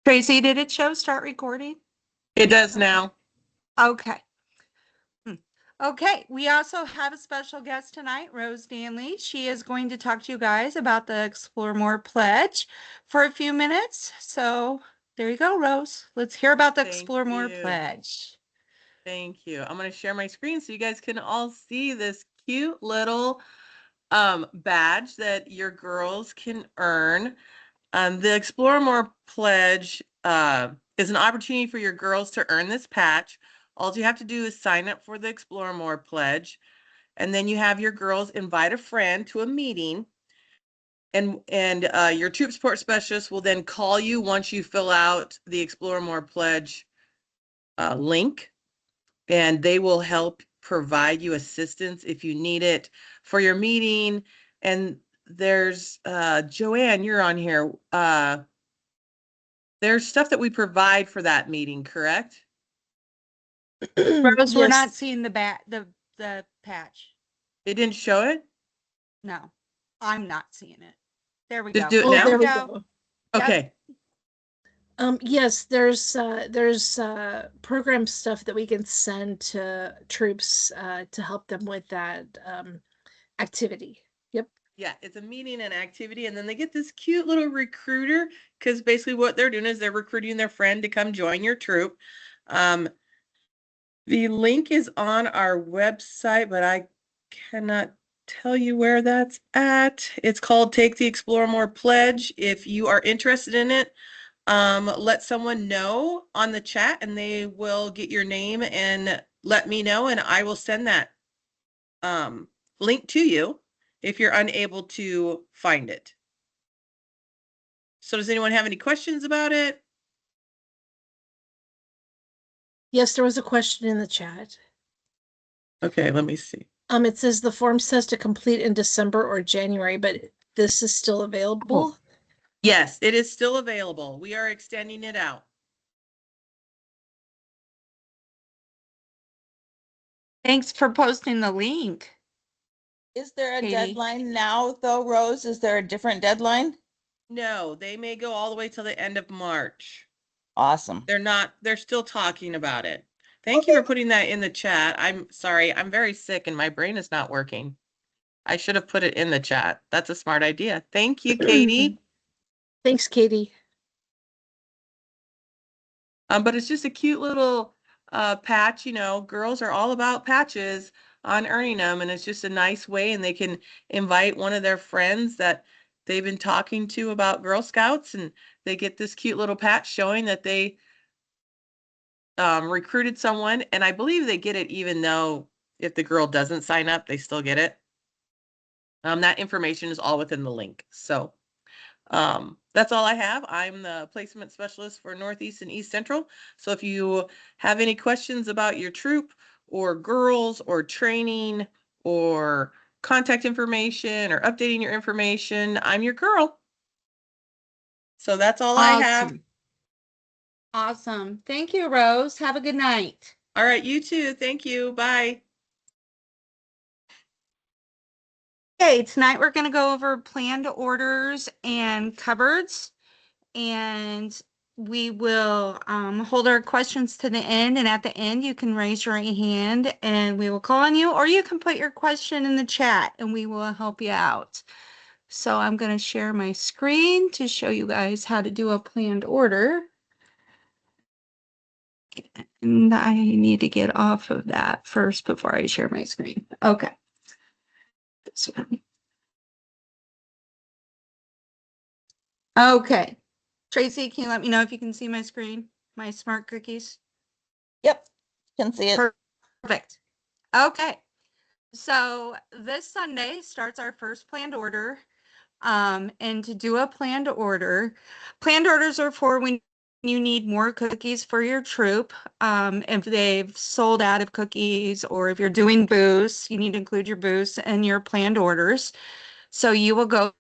Tracy, did it show start recording? It does now. Okay. Okay, we also have a special guest tonight, Rose Danley. She is going to talk to you guys about the Explore More Pledge for a few minutes. So there you go, Rose. Let's hear about the Explore More Pledge. Thank you. I'm going to share my screen so you guys can all see this cute little badge that your girls can earn. The Explore More Pledge is an opportunity for your girls to earn this patch. All you have to do is sign up for the Explore More Pledge, and then you have your girls invite a friend to a meeting, and your troop support specialist will then call you once you fill out the Explore More Pledge link, and they will help provide you assistance if you need it for your meeting. And there's Joanne, you're on here. There's stuff that we provide for that meeting, correct? Rose, we're not seeing the patch. It didn't show it? No, I'm not seeing it. There we Just go. do it now? There we go. Okay. Yes, there's program stuff that we can send to troops to help them with that activity. Yep. Yeah, it's a meeting and activity, and then they get this cute little recruiter, because basically what they're doing is they're recruiting their friend to come join your troop. The link is on our website, but I cannot tell you where that's at. It's called Take the Explore More Pledge. If you are interested in it, let someone know on the chat, and they will get your name and let me know, and I will send that link to you if you're unable to find it. So does anyone have any questions about it? Yes, there was a question in the chat. Okay, let me see. It says the form says to complete in December or January, but this is still available. Yes, it is still available. We are extending it out. Thanks for posting the link. Is there a Katie? deadline now, though, Rose? Is there a different deadline? No, they may go all the way till the end of March. Awesome. They're still talking about it. Thank you for putting that in the chat. I'm sorry, I'm very sick and my brain is not working. I should have put it in the chat. That's a smart idea. Thank you, Katie. Thanks, Katie. But it's just a cute little patch. You know, girls are all about patches on earning them, and it's just a nice way, and they can invite one of their friends that they've been talking to about Girl Scouts, and they get this cute little patch showing that they recruited someone, and I believe they get it even though if the girl doesn't sign up, they still get it. That information is all within the link. So that's all I have. I'm the placement specialist for Northeast and East Central. So if you have any questions about your troop or girls or training or contact information or updating your information, I'm your girl. So that's all I have. Awesome. Thank you, Rose. Have a good night. All right, you too. Thank you. Bye. Okay, tonight we're going to go over planned orders and cupboards, and we will hold our questions to the end, and at the end you can raise your hand and we will call on you, or you can put your question in the chat and we will help you out. So I'm going to share my screen to show you guys how to do a planned order. And I need to get off of that first before I share my screen. Okay. This one. Okay. Tracy, can you let me know if you can see my screen? My smart cookies? Yep, can see it. Perfect. Okay. So this Sunday starts our first planned order. And to do a planned orders are for when you need more cookies for your troop. If they've sold out of cookies, or if you're doing booths, you need to include your booths and your planned orders. So you will go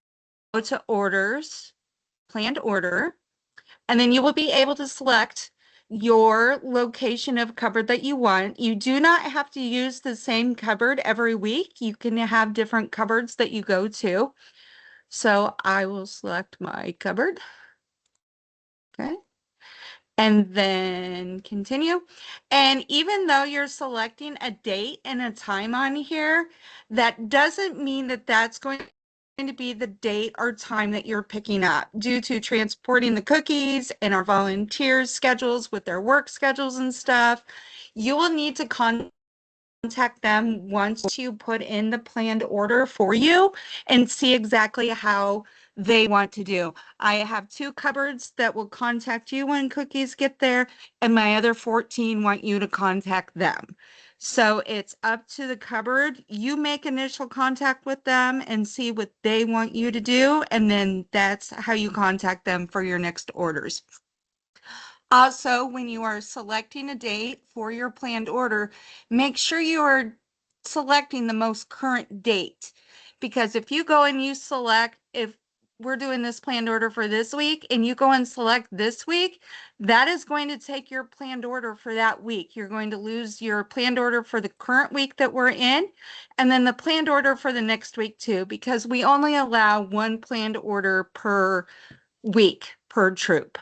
to orders, planned order, and then you will be able to select your location of cupboard that you want. You do not have to use the same cupboard every week. You can have different cupboards that you go to. So I will select my cupboard. Okay. and then continue. And even though you're selecting a date and a time on here, that doesn't mean that that's going to be the date or time that you're picking up due to transporting the cookies and our volunteers' schedules with their work schedules and stuff. You will need to contact them once you put in the planned order for you and see exactly how they want to do. I have 2 cupboards that will contact you when cookies get there, and my other 14 want you to contact them. So it's up to the cupboard. You make initial contact with them and see what they want you to do, and then that's how you contact them for your next orders. Also, when you are selecting a date for your planned order, make sure you are selecting the most current date. Because if you go and you select, if we're doing this planned order for this week and you go and select this week, that is going to take your planned order for that week. You're going to lose your planned order for the current week that we're in, and then the planned order for the next week too, because we only allow 1 planned order per week per troop.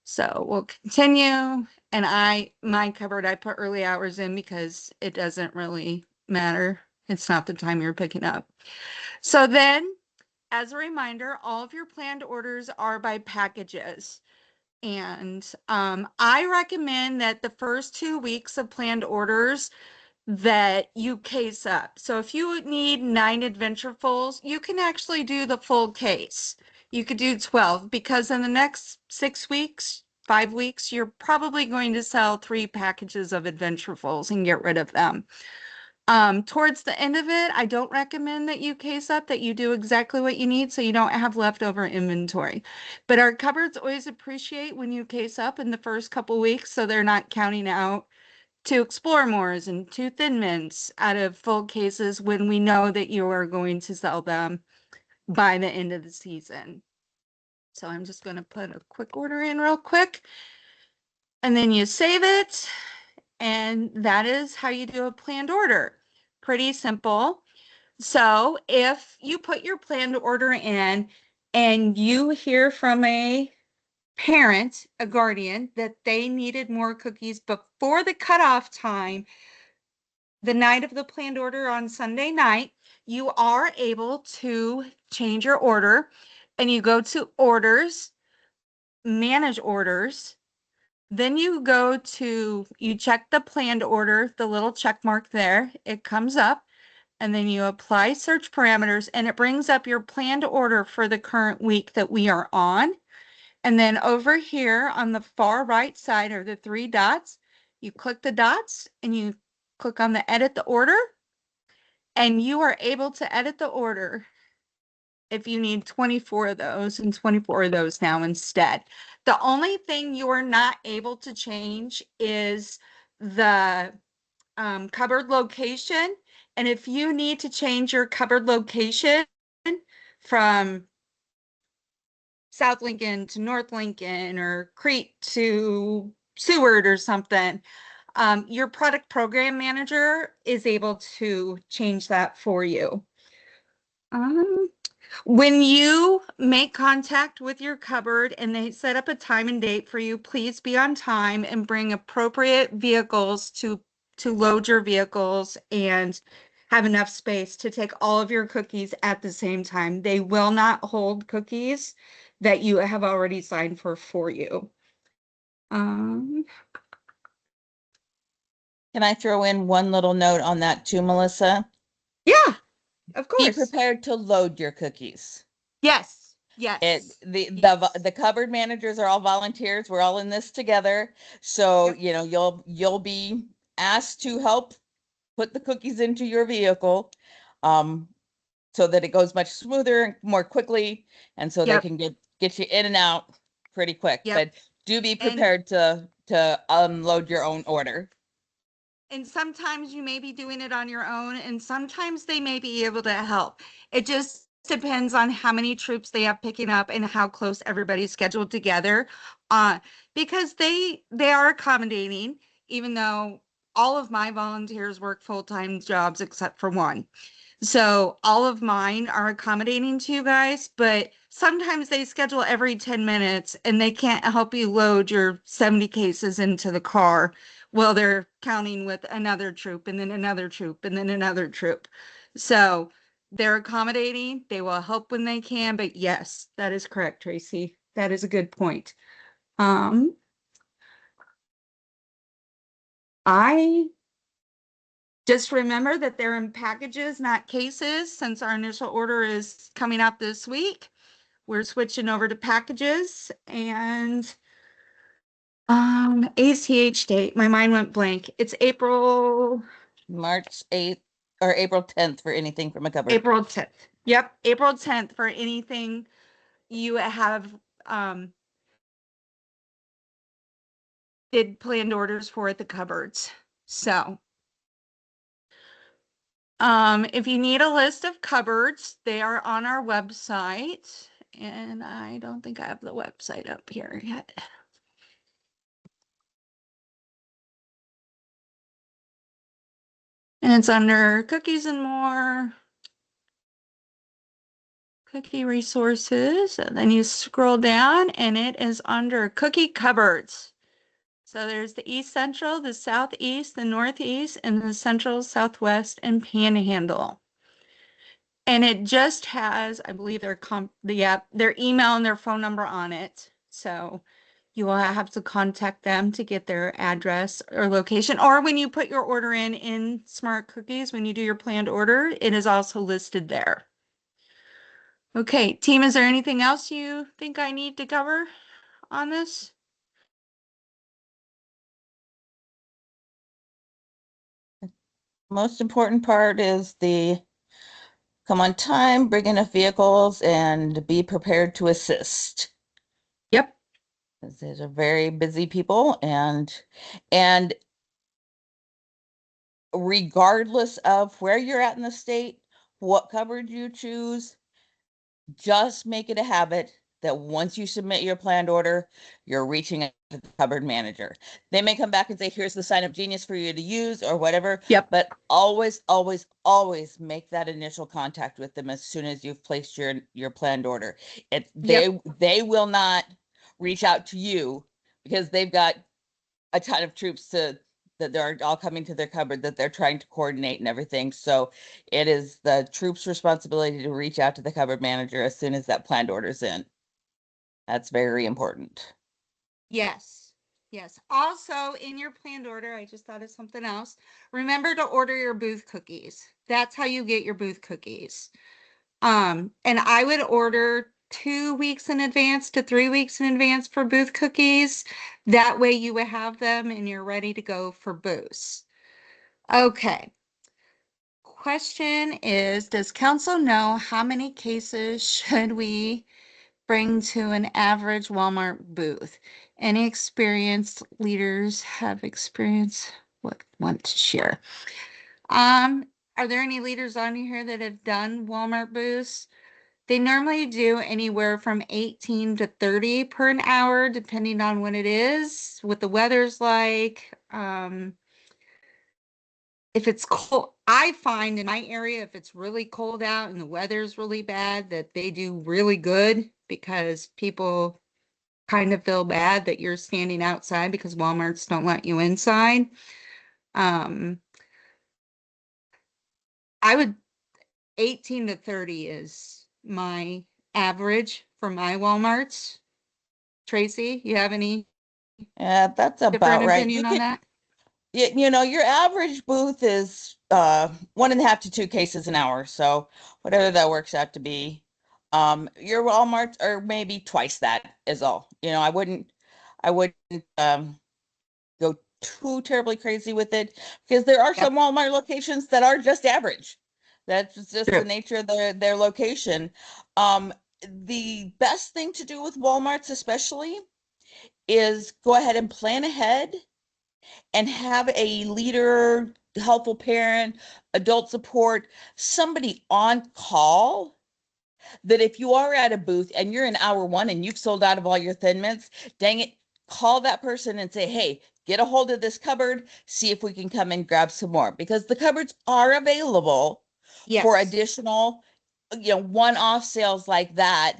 So we'll continue. And my cupboard, I put early hours in because it doesn't really matter. It's not the time you're picking up. So then, as a reminder, all of your planned orders are by packages. And I recommend that the first 2 weeks of planned orders that you case up. So if you need 9 Adventurefuls, you can actually do the full case. You could do 12 because in the next 6 weeks, 5 weeks, you're probably going to sell 3 packages of Adventurefuls and get rid of them. Towards the end of it, I don't recommend that you case up, that you do exactly what you need so you don't have leftover inventory. But our cupboards always appreciate when you case up in the first couple weeks so they're not counting out 2 Exploremores and 2 Thin Mints out of full cases when we know that you are going to sell them by the end of the season. So I'm just going to put a quick order in real quick, and then you save it, and that is how you do a planned order. Pretty simple. So if you put your planned order in and you hear from a parent, a guardian, that they needed more cookies before the cutoff time, the night of the planned order on Sunday night, you are able to change your order, and you go to orders, manage orders. Then you check the planned order, the little check mark there, it comes up, and then you apply search parameters and it brings up your planned order for the current week that we are on. And then over here on the far right side are the 3 dots. You click the dots and you click on the edit the order, and you are able to edit the order if you need 24 of those and 24 of those now instead. The only thing you are not able to change is the cupboard location. And if you need to change your cupboard location from South Lincoln to North Lincoln or Crete to Seward or something, your product program manager is able to change that for you. When you make contact with your cupboard and they set up a time and date for you, please be on time and bring appropriate vehicles to load your vehicles and have enough space to take all of your cookies at the same time. They will not hold cookies that you have already signed for you. Can I throw in one little note on that too, Melissa? Yeah, of Be course. prepared to load your cookies. Yes, yes. The cupboard managers are all volunteers. We're all in this together. So, Yep. you know, you'll be asked to help put the cookies into your vehicle, so that it goes much smoother and more quickly, and so Yep. they can get you in and out pretty quick. Yep. But do be And- prepared to unload your own order. And sometimes you may be doing it on your own, and sometimes they may be able to help. It just depends on how many troops they have picking up and how close everybody's scheduled together. Because they are accommodating, even though all of my volunteers work full-time jobs except for one. So all of mine are accommodating to you guys, but sometimes they schedule every 10 minutes and they can't help you load your 70 cases into the car while they're counting with another troop and then another troop and then another troop. So they're accommodating. They will help when they can, but yes, that is correct, Tracy. That is a good point. I just remember that they're in packages, not cases, since our initial order is coming up this week. We're switching over to packages and ACH date. My mind went blank. It's April March 8th or April 10th for anything from a cupboard. April 10th. Yep, April 10th for anything you have did planned orders for at the cupboards. So if you need a list of cupboards, they are on our website. And I don't think I have the website up here yet. And it's under cookies and more. Cookie resources. And then you scroll down and it is under cookie cupboards. So there's the East Central, the Southeast, the Northeast, and the Central, Southwest, and Panhandle. And it just has, I believe, their email and their phone number on it. So you will have to contact them to get their address or location. Or when you put your order in Smart Cookies, when you do your planned order, it is also listed there. Okay, team, is there anything else you think I need to cover on this? Most important part is the come on time, bring enough vehicles, and be prepared to assist. Yep. These are very busy people, and regardless of where you're at in the state, what cupboard you choose, just make it a habit that once you submit your planned order, you're reaching out to the cupboard manager. They may come back and say, here's the Sign Up Genius for you to use or whatever. Yep. But always, always, always make that initial contact with them as soon as you've placed your planned order. They will not reach out to you because they've got a ton of troops that they're all coming to their cupboard that they're trying to coordinate and everything. So it is the troops' responsibility to reach out to the cupboard manager as soon as that planned order's in. That's very important. Yes. Yes. Also, in your planned order, I just thought of something else. Remember to order your booth cookies. That's how you get your booth cookies. And I would order 2 weeks in advance to 3 weeks in advance for booth cookies. That way you would have them and you're ready to go for booths. Okay. Question is, does council know how many cases should we bring to an average Walmart booth? Any experienced leaders have experience what want to share? Are there any leaders on here that have done Walmart booths? They normally do anywhere from 18 to 30 per an hour, depending on what it is, what the weather's like. If it's cold, I find in my area, if it's really cold out and the weather's really bad, that they do really good because people kind of feel bad that you're standing outside because Walmarts don't let you inside. I would 18 to 30 is my average for my Walmarts. Tracy, you have any Yeah, that's about different right. opinion on that? Your average booth is 1.5 to 2 cases an hour. So whatever that works out to be. Your Walmarts are maybe twice that is all. I wouldn't go too terribly crazy with it because there are some Walmart locations that are just average. That's just True. the nature of their location. The best thing to do with Walmarts especially is go ahead and plan ahead and have a leader, helpful parent, adult support, somebody on call that if you are at a booth and you're in hour 1 and you've sold out of all your Thin Mints, dang it, call that person and say, hey, get a hold of this cupboard, see if we can come and grab some more, because the cupboards are available for Yes. additional, one-off sales like that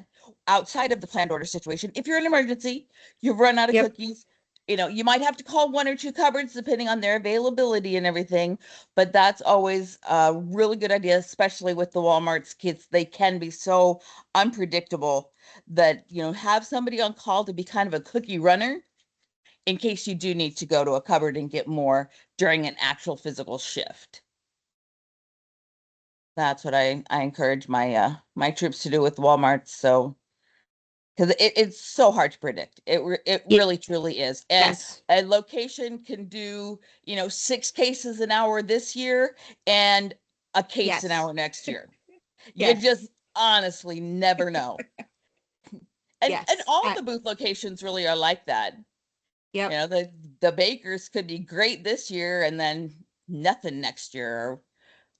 outside of the planned order situation. If you're in an emergency, you've run out of Yep. cookies, you might have to call one or two cupboards depending on their availability and everything, but that's always a really good idea, especially with the Walmart's kids. They can be so unpredictable that, have somebody on call to be kind of a cookie runner in case you do need to go to a cupboard and get more during an actual physical shift. That's what I encourage my troops to do with Walmart. So, because it's so hard to predict. It Ye- really truly is. And Yes. a location can do, 6 cases an hour this year and a case an Yes. hour next year. You Yes. just honestly never know. And Yes. all the booth locations really are like that. Yep. The bakers could be great this year and then nothing next year or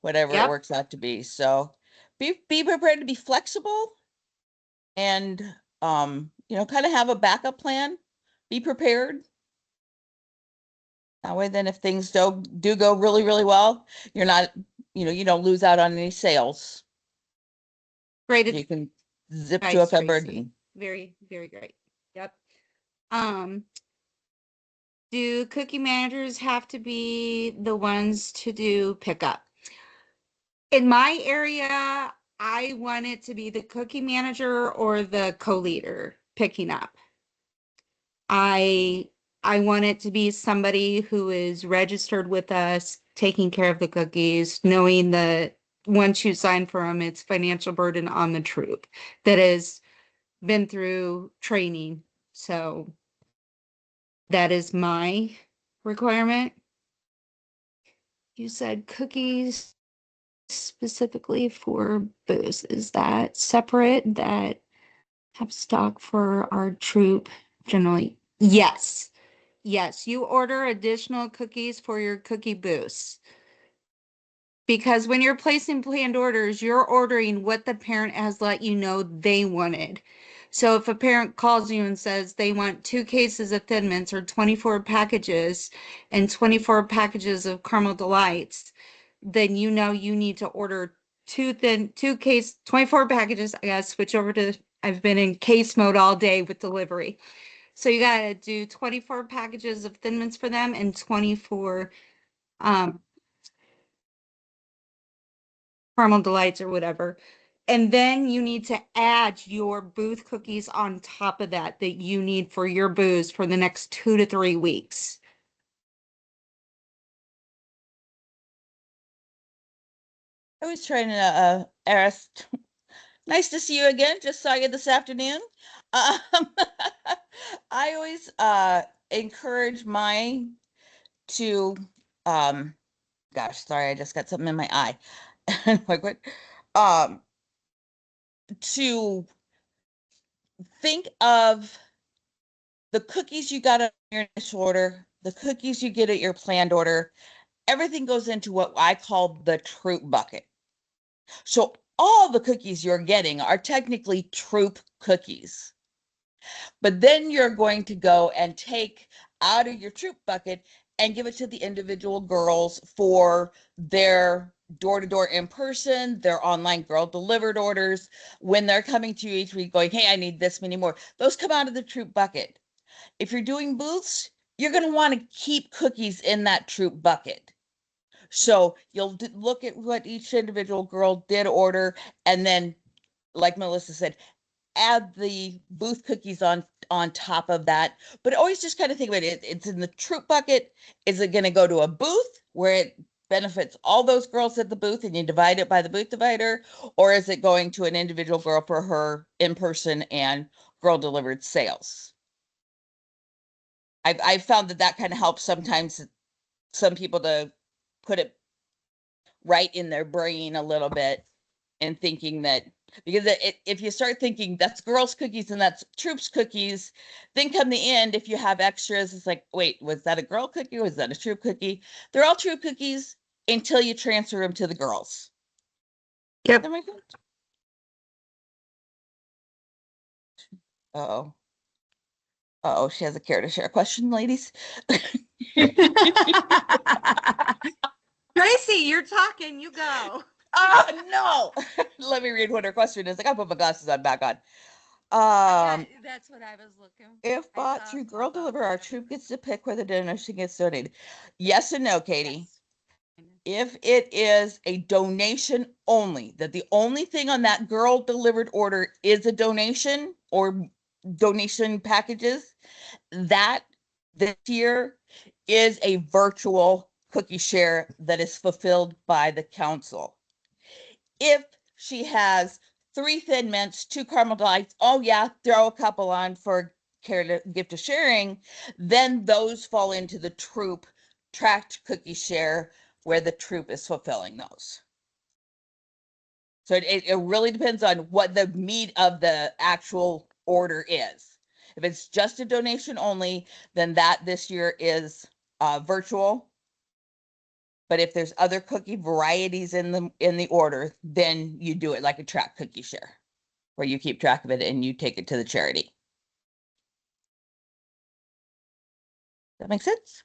whatever it Yep. works out to be. So be prepared to be flexible and kind of have a backup plan. Be prepared. That way then if things do go really, really well, you're not, you don't lose out on any sales. Great You can zip to a advice, cupboard Tracy. and Very, very great. Yep. Um, do cookie managers have to be the ones to do pickup? In my area, I want it to be the cookie manager or the co-leader picking up. I want it to be somebody who is registered with us, taking care of the cookies, knowing that once you sign for them, it's financial burden on the troop that has been through training. So that is my requirement. You said cookies specifically for booze. Is that separate that have stock for our troop generally? Yes. Yes, you order additional cookies for your cookie booths. Because when you're placing planned orders, you're ordering what the parent has let you know they wanted. So if a parent calls you and says they want 2 cases of Thin Mints or 24 packages and 24 packages of Caramel Delights, then you know you need to order 24 packages. I gotta switch over to, I've been in case mode all day with delivery. So you gotta do 24 packages of Thin Mints for them and 24 um, Caramel Delights or whatever. And then you need to add your booth cookies on top of that you need for your booze for the next 2 to 3 weeks. I was trying to Eris, nice to see you again. Just saw you this afternoon. Um, I always encourage mine to gosh, sorry, I just got something in my eye. Like what? Um, to think of the cookies you got on your initial order, the cookies you get at your planned order, everything goes into what I call the troop bucket. So all the cookies you're getting are technically troop cookies. But then you're going to go and take out of your troop bucket and give it to the individual girls for their door-to-door in person, their online girl delivered orders. When they're coming to you each week going, hey, I need this many more, those come out of the troop bucket. If you're doing booths, you're going to want to keep cookies in that troop bucket. So you'll look at what each individual girl did order, and then, like Melissa said, add the booth cookies on top of that. But always just kind of think about it. It's in the troop bucket. Is it going to go to a booth where it benefits all those girls at the booth and you divide it by the booth divider? Or is it going to an individual girl for her in-person and girl delivered sales? I've found that kind of helps sometimes some people to put it right in their brain a little bit and thinking that, because if you start thinking that's girls cookies and that's troops cookies, then come the end, if you have extras, it's like, wait, was that a girl cookie or was that a troop cookie? They're all troop cookies until you transfer them to the girls. Yep. That make sense? Uh-oh. Uh-oh, she has a care to share question, ladies. Tracy, you're talking. You go. Oh no. Let me read what her question is. I gotta put my glasses on back on. That's what I was looking. If I bought saw through it Girl pop up. Deliver, our troop gets to pick whether donation gets donated. Yes and no, Katie. If it is a donation only, that the only thing on that Girl Delivered order is a donation or donation packages, that this year is a virtual cookie share that is fulfilled by the council. If she has 3 Thin Mints, 2 caramel delights, oh yeah, throw a couple on for gift of sharing, then those fall into the troop tracked cookie share where the troop is fulfilling those. So it really depends on what the meat of the actual order is. If it's just a donation only, then that this year is virtual. But if there's other cookie varieties in the order, then you do it like a track cookie share, where you keep track of it and you take it to the charity. That makes sense?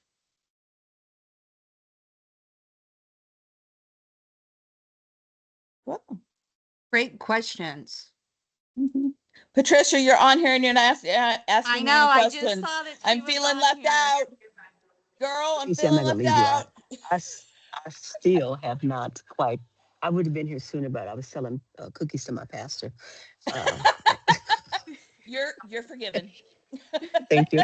Well, Great questions. Patricia, you're on here and you're not asking I me know. any I just questions. saw that she I'm was feeling on left here. out. Girl, I'm You see, I'm not feeling gonna left leave you out. out. I still have not quite. I would have been here sooner, but I was selling cookies to my pastor. Uh, You're forgiven. thank you.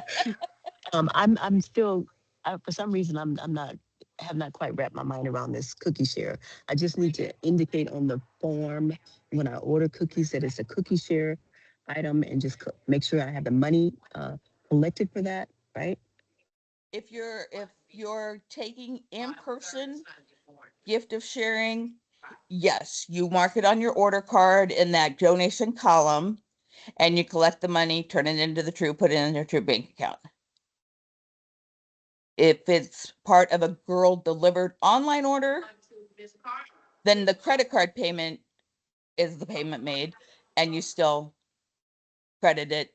I'm still. For some reason, I'm not. Have not quite wrapped my mind around this cookie share. I just need to indicate on the form when I order cookies that it's a cookie share item, and just make sure I have the money collected for that. Right? If you're taking in-person gift of sharing, yes, you mark it on your order card in that donation column and you collect the money, turn it into the troop, put it in your troop bank account. If it's part of a Girl Delivered online order, then the credit card payment is the payment made and you still credit it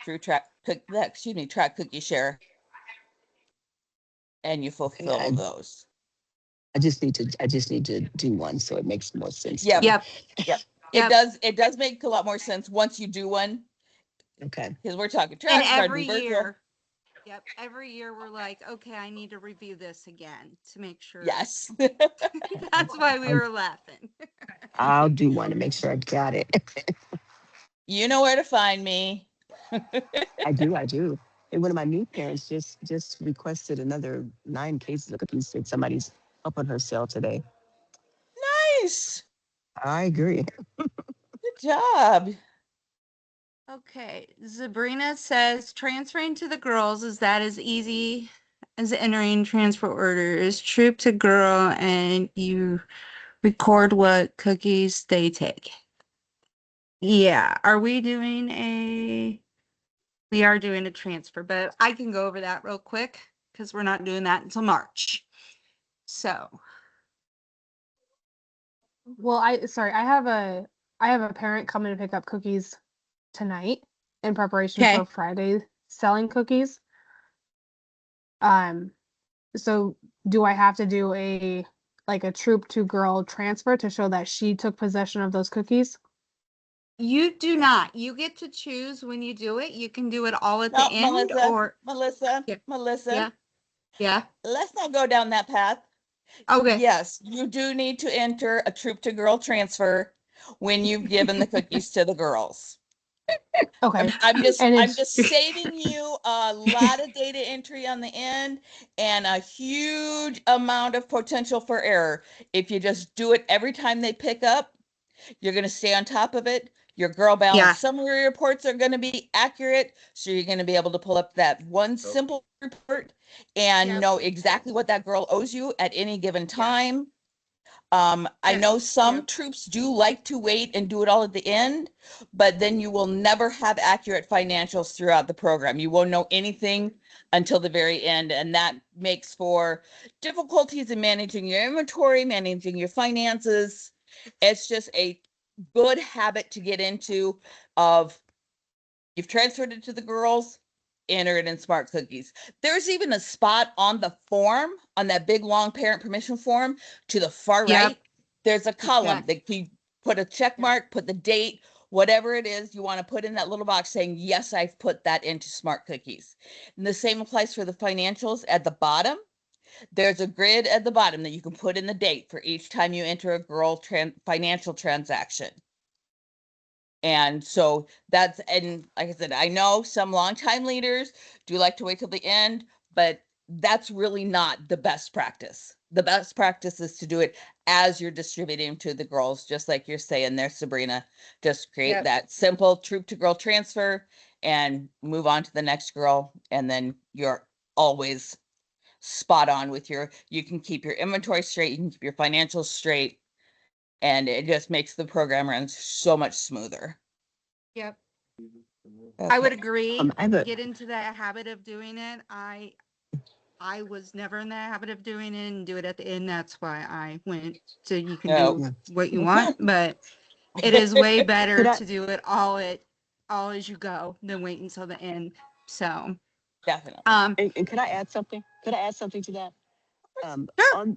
through track cookie share and you fulfill those. I just need to do one, so it makes more sense. Yeah. To me. Yep. Yep. It does make a lot more sense once you do one. Okay. Because we're talking And track card every and virtual. year. Yep. Every year we're like, okay, I need to review this again to make sure. Yes. That's why we were laughing. I'll do one to make sure I got it. You know where to find me. I do. And one of my new parents just requested another 9 cases of cookies. Said somebody's helping her sell today. Nice. I agree. Good job. Okay. Sabrina says transferring to the girls, is that as easy as entering transfer orders? Troop to girl and you record what cookies they take. Yeah. We are doing a transfer, but I can go over that real quick because we're not doing that until March. So, Well, I have a parent coming to pick up cookies tonight in preparation Okay. for Friday selling cookies. So do I have to do a troop to girl transfer to show that she took possession of those cookies? you do not. You get to choose when you do it. You can do it all at No, the end Melissa, Yeah. Melissa, yeah. let's not go down that path. Okay. Yes, you do need to enter a troop to girl transfer when you've given the cookies to the girls. Okay. I'm just And saving you a lot of data entry on the end and a huge amount of potential for error. If you just do it every time they pick up, you're going to stay on top of it. Your girl balance Yeah. summary reports are going to be accurate. So you're going to be able to pull up that one simple report and Yep. know exactly what that girl owes you at any given time. I Yep. know some Yep. troops do like to wait and do it all at the end, but then you will never have accurate financials throughout the program. You won't know anything until the very end, and that makes for difficulties in managing your inventory, managing your finances. It's just a good habit to get into of you've transferred it to the girls, enter it in Smart Cookies. There's even a spot on the form, on that big long parent permission form to the far Yep. right. There's a column Exactly. that you put a check mark, put the date, whatever it is you want to put in that little box saying, yes, I've put that into Smart Cookies. And the same applies for the financials at the bottom. There's a grid at the bottom that you can put in the date for each time you enter a girl financial transaction. And so that's, and like I said, I know some longtime leaders do like to wait till the end, but that's really not the best practice. The best practice is to do it as you're distributing to the girls, just like you're saying there, Sabrina. Just create Yep. that simple troop to girl transfer and move on to the next girl. And then you're always spot on with you can keep your inventory straight, you can keep your financials straight, and it just makes the program run so much smoother. Yep. I would Okay. agree. I have a, Get into the habit of doing it. I was never in the habit of doing it and do it at the end. That's why I went to you can No. do Yeah. what you want, but it is way better Could I- to do it all as you go than wait until the end. So Definitely. and could I add something? Could I add something to that? Sure.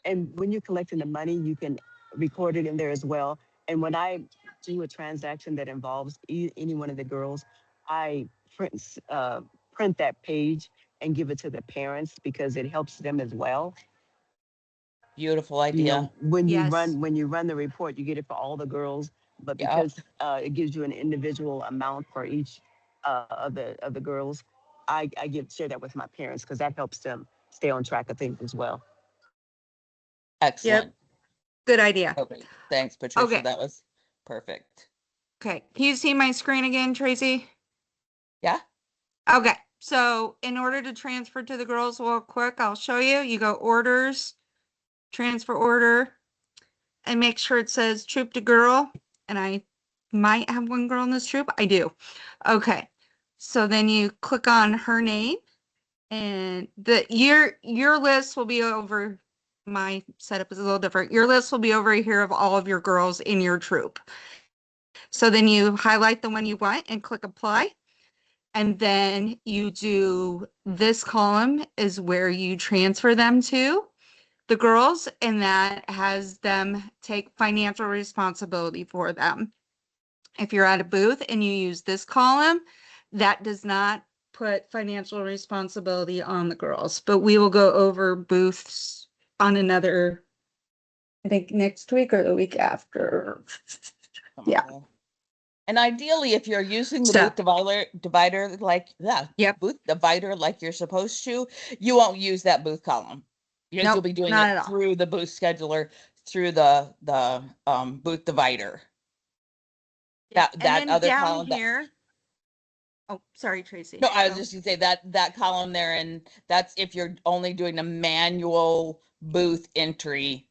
And when you're collecting the money, you can record it in there as well. And when I do a transaction that involves any one of the girls, I print that page and give it to the parents because it helps them as well. Beautiful You idea. know, when you Yes. run the report, you get it for all the girls, but Yep. because it gives you an individual amount for each of the girls, I share that with my parents because that helps them stay on track of things as well. Excellent. Good idea. Okay. Thanks, Patricia. Okay. That was perfect. Okay. Can you see my screen again, Tracy? Yeah. Okay. So in order to transfer to the girls real quick, I'll show you. You go orders, transfer order, and make sure it says troop to girl. And I might have one girl in this troop. I do. Okay. So then you click on her name and your list will be over. My setup is a little different. Your list will be over here of all of your girls in your troop. So then you highlight the one you want and click apply. And then you do this column is where you transfer them to the girls, and that has them take financial responsibility for them. If you're at a booth and you use this column, that does not put financial responsibility on the girls, but we will go over booths on another, I think next week or the week after. Yeah. Okay. And ideally, if you're using the So- booth divider like Yep. booth divider like you're supposed to, you won't use that booth column. Because Nope, you'll be doing not it at all. through the booth scheduler, through the booth divider. Yeah, That and that then other down column. here. Oh, sorry, Tracy. No, I was Go. just gonna say that column there, and that's if you're only doing a manual booth entry.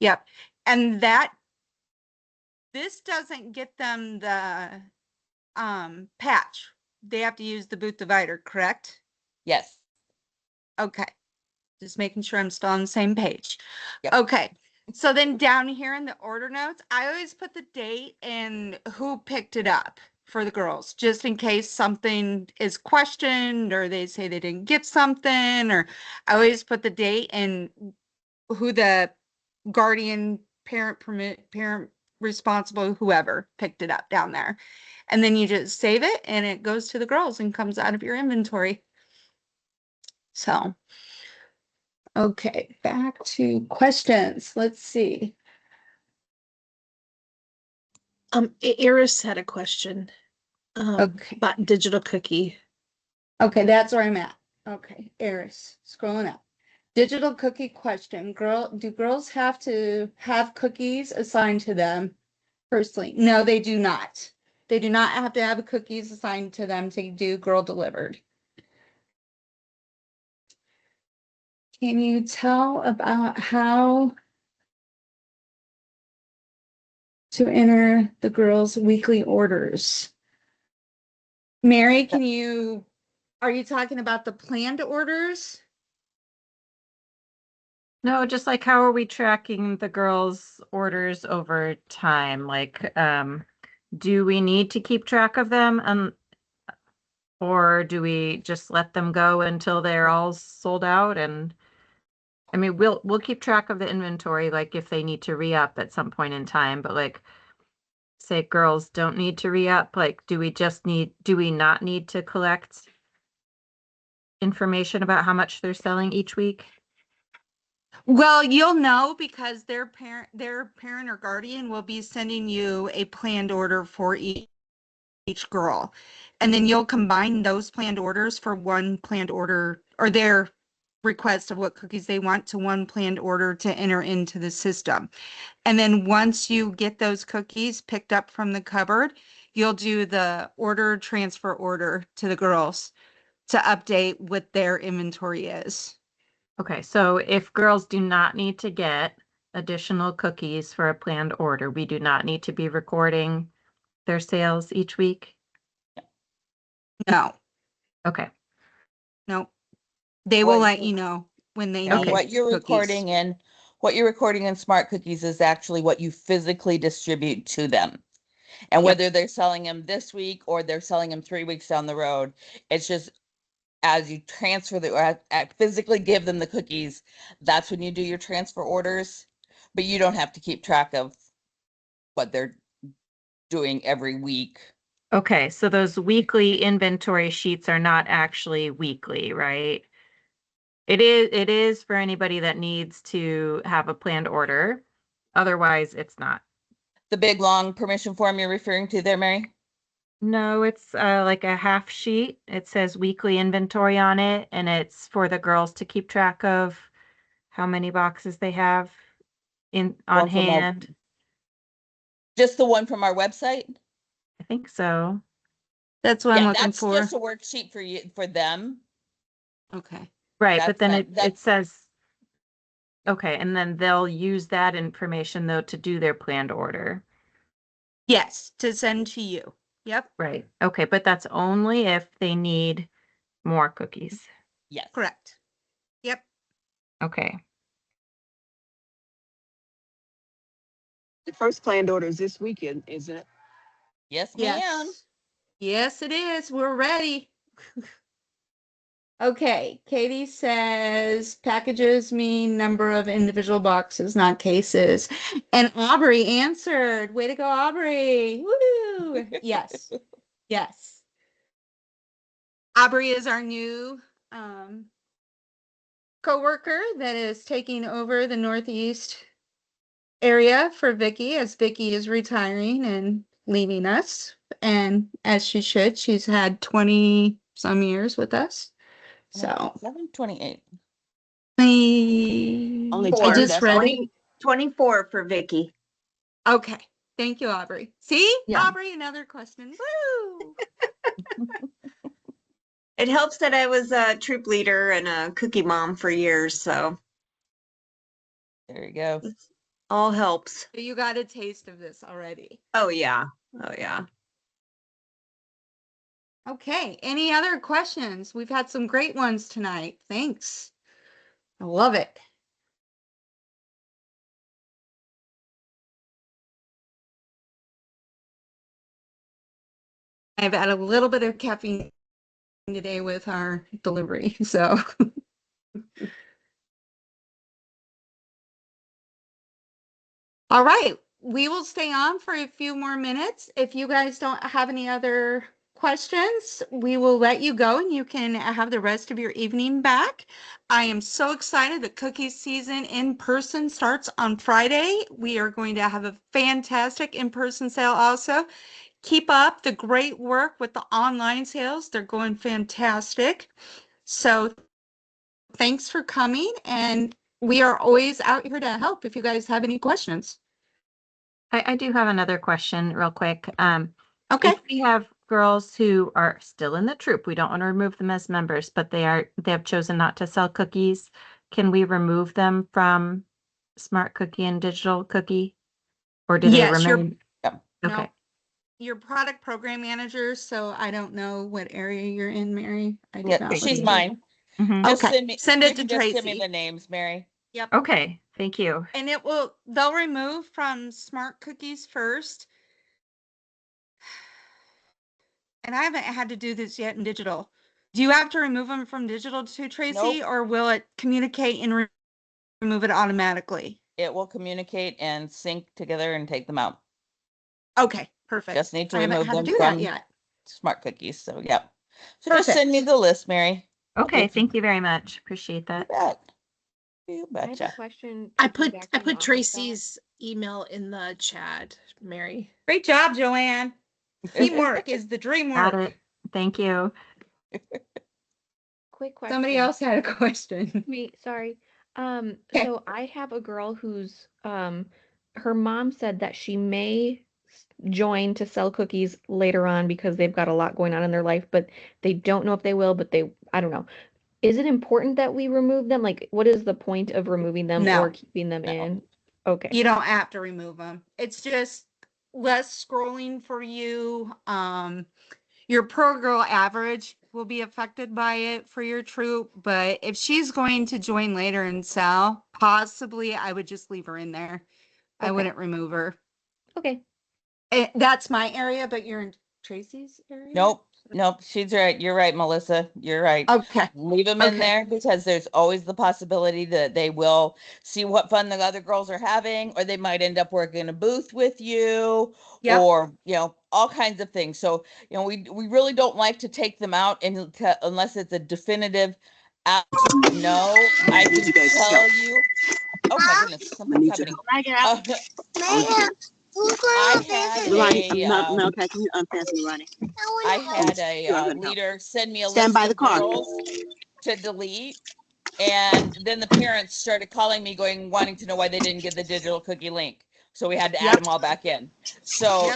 Yep. And this doesn't get them the patch. They have to use the booth divider, correct? Yes. Okay. Just making sure I'm still on the same page. Yep. Okay. So then down here in the order notes, I always put the date and who picked it up for the girls, just in case something is questioned or they say they didn't get something, or I always put the date and who the guardian, parent responsible, whoever picked it up down there. And then you just save it and it goes to the girls and comes out of your inventory. So, okay, back to questions. Let's see. Iris had a question Okay. about digital cookie. Okay, that's where I'm at. Okay, Eris, scrolling up. Digital cookie question. Do girls have to have cookies assigned to them personally? No, they do not. They do not have to have cookies assigned to them to do girl delivered. Can you tell about how to enter the girls' weekly orders? Mary, are you talking about the planned orders? No, just like how are we tracking the girls' orders over time? Like, do we need to keep track of them? Or do we just let them go until they're all sold out? And I mean, we'll keep track of the inventory, like if they need to re-up at some point in time, but like say girls don't need to re-up, like do we not need to collect information about how much they're selling each week? Well, you'll know because their parent or guardian will be sending you a planned order for each girl. And then you'll combine those planned orders for one planned order, or their request of what cookies they want to one planned order to enter into the system. And then once you get those cookies picked up from the cupboard, you'll do the order transfer order to the girls to update what their inventory is. Okay, so if girls do not need to get additional cookies for a planned order, we do not need to be recording their sales each week? No, Okay, no. They will What let you- you know when they And need what you're cookies. recording in Smart Cookies is actually what you physically distribute to them. And Yep. whether they're selling them this week or they're selling them 3 weeks down the road, it's just as you transfer or physically give them the cookies, that's when you do your transfer orders. But you don't have to keep track of what they're doing every week. okay, so those weekly inventory sheets are not actually weekly, right? It is for anybody that needs to have a planned order. Otherwise, it's not. The big long permission form you're referring to there, Mary? No, it's like a half sheet. It says weekly inventory on it, and it's for the girls to keep track of how many boxes they have on One from our- hand. Just the one from our website? I think so. That's what I'm Yeah, looking that's for. just a worksheet for them. Okay. Right, but That's then not- it that's- says, okay, and then they'll use that information though to do their planned order. Yes, to send to you. Yep, Right. Okay, but that's only if they need more cookies. Yes. correct. Yep. Okay. The first planned order is this weekend, isn't it? Yes, ma'am. Yes. Yes, it is. We're ready. Okay, Katie says packages mean number of individual boxes, not cases. And Aubrey answered. Way to go, Aubrey. Woo! Yes. Yes. Aubrey is our new coworker that is taking over the Northeast area for Vicky as Vicky is retiring and leaving us. And as she should, she's had 20 some years with us. So 728. Only I 20, just that's read all? it. 24 for Vicky. Okay. Thank you, Aubrey. See, Yeah. Aubrey, another question. Woo! It helps that I was a troop leader and a cookie mom for years, so There you go. it all helps. You got a taste of this already. Oh yeah. Oh yeah. Okay. Any other questions? We've had some great ones tonight. Thanks. I love it. I've had a little bit of caffeine today with our delivery, so. All right, we will stay on for a few more minutes. If you guys don't have any other questions, we will let you go and you can have the rest of your evening back. I am so excited that cookie season in person starts on Friday. We are going to have a fantastic in-person sale also. Keep up the great work with the online sales. They're going fantastic. So thanks for coming, and we are always out here to help if you guys have any questions. I do have another question real quick. Okay. If we have girls who are still in the troop, we don't want to remove them as members, but they have chosen not to sell cookies. Can we remove them from Smart Cookie and Digital Cookie? Or do they Yes, remain? Yep. Okay. No, your product program manager, so I don't know what area you're in, Mary. I did Yeah, not she's look. mine. Mhm. Just Okay, send you it to can just send me Tracy. the names, Mary. Yep. Okay, thank you. And they'll remove from Smart Cookies first. and I haven't had to do this yet in digital. Do you have to remove them from digital too, Tracy, Nope. or will it communicate and remove it automatically? It will communicate and sync together and take them out. Okay, perfect. Just need to I haven't remove had to them do that from yet. Smart Cookies. So, yep. So just Perfect. send me the list, Mary. Okay, thank you very much. Appreciate You that. bet. You I have a betcha. question. I piggyback put on the office job. Tracy's email in the chat, Mary. Great job, Joanne. Teamwork is the dream Got work. it. Thank you. Quick question. Somebody else had a question. Me, sorry. Okay. So I have a girl who's her mom said that she may join to sell cookies later on because they've got a lot going on in their life, but they don't know if they will, but I don't know. Is it important that we remove them? Like, what is the point of removing them No. or keeping them No. in? Okay. You don't have to remove them. It's just less scrolling for you. Your pro girl average will be affected by it for your troop, but if she's going to join later and sell, possibly I would just leave her in there. I Okay. wouldn't remove her. Okay. That's my area, but you're in Tracy's area? Nope. Nope. She's right. You're right, Melissa. You're right. Okay. Leave them in Okay. there because there's always the possibility that they will see what fun the other girls are having, or they might end up working in a booth with you, Yep. or all kinds of things. So we really don't like to take them out unless it's a definitive no. I can tell you. Oh my goodness, something's happening. I had Malachi, can you unfasten me, Ronnie? I had a leader send me a list of girls to delete, and then the parents started calling me, wanting to know why they didn't get the digital cookie link. So we had to add them all back in. So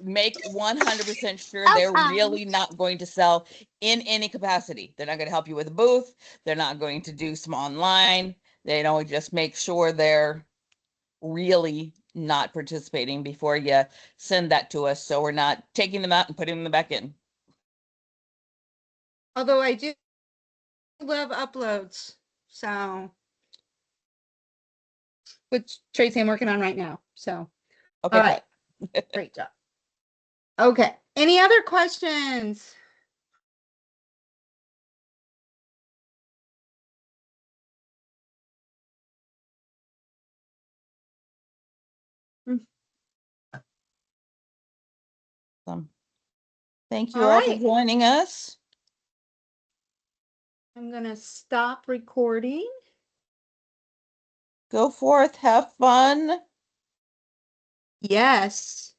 make 100% sure they're really not going to sell in any capacity. They're not going to help you with a booth. They're not going to do some online. They don't just make sure they're really not participating before you send that to us, so we're not taking them out and putting them back in. Although I do love uploads, so which Tracy I'm working on right now. So Okay. all right. Great job. Okay. Any other questions? Thank you All all for right. joining us. I'm gonna stop recording. Go forth, have fun. Yes.